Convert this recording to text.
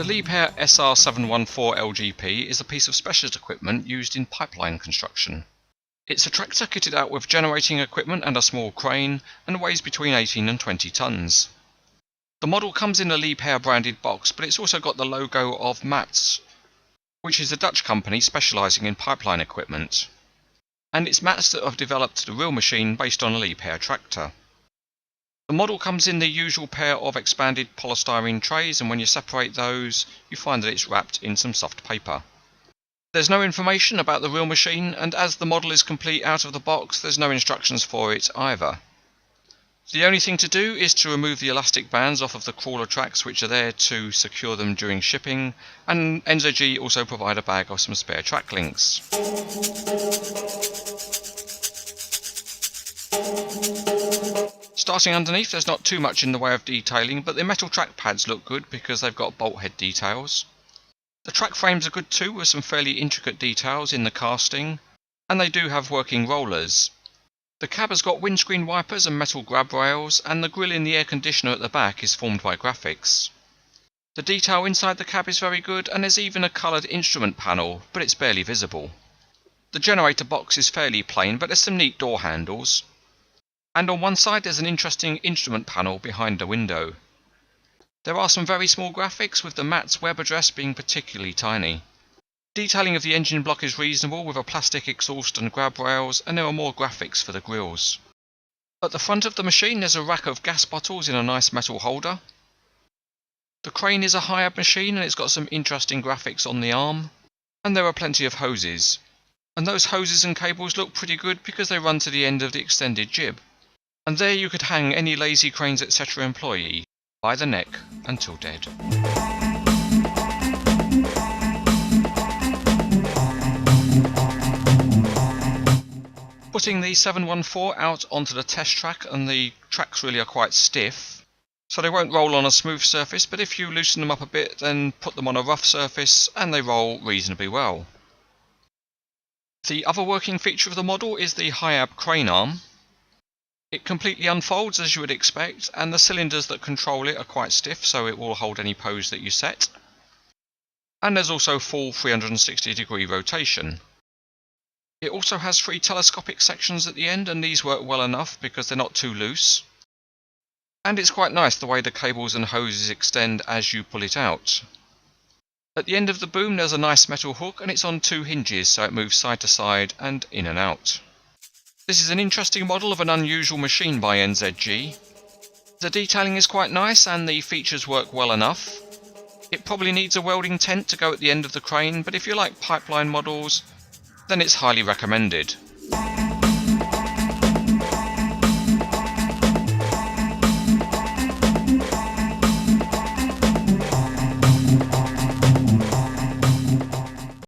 The Liebherr SR714 LGP is a piece of specialist equipment used in pipeline construction. It's a tractor kitted out with generating equipment and a small crane, and weighs between 18 and 20 tonnes. The model comes in a Liebherr branded box, but it's also got the logo of Mats, which is a Dutch company specialising in pipeline equipment. And it's Mats that have developed the real machine based on a Liebherr tractor. The model comes in the usual pair of expanded polystyrene trays, and when you separate those, you find that it's wrapped in some soft paper. There's no information about the real machine, and as the model is complete out of the box, there's no instructions for it either. The only thing to do is to remove the elastic bands off of the crawler tracks, which are there to secure them during shipping, and NZG also provide a bag of some spare track links. Starting underneath, there's not too much in the way of detailing, but the metal track pads look good because they've got bolt head details. The track frames are good too, with some fairly intricate details in the casting, and they do have working rollers. The cab has got windscreen wipers and metal grab rails, and the grille in the air conditioner at the back is formed by graphics. The detail inside the cab is very good, and there's even a coloured instrument panel, but it's barely visible. The generator box is fairly plain, but there's some neat door handles. And on one side there's an interesting instrument panel behind the window. There are some very small graphics, with the Mats web address being particularly tiny. Detailing of the engine block is reasonable, with a plastic exhaust and grab rails, and there are more graphics for the grills. At the front of the machine there's a rack of gas bottles in a nice metal holder. The crane is a hired machine, and it's got some interesting graphics on the arm, and there are plenty of hoses. And those hoses and cables look pretty good because they run to the end of the extended jib. And there you could hang any lazy CranesEtcTV employee by the neck until dead. Putting the 714 out onto the test track, and the tracks really are quite stiff, so they won't roll on a smooth surface, but if you loosen them up a bit then put them on a rough surface and they roll reasonably well. The other working feature of the model is the high-ab crane arm. It completely unfolds as you would expect, and the cylinders that control it are quite stiff, so it will hold any pose that you set. And there's also full 360-degree rotation. It also has 3 telescopic sections at the end, and these work well enough because they're not too loose. And it's quite nice the way the cables and hoses extend as you pull it out. At the end of the boom there's a nice metal hook, and it's on 2 hinges, so it moves side to side and in and out. This is an interesting model of an unusual machine by NZG. The detailing is quite nice and the features work well enough. It probably needs a welding tent to go at the end of the crane, but if you like pipeline models, then it's highly recommended.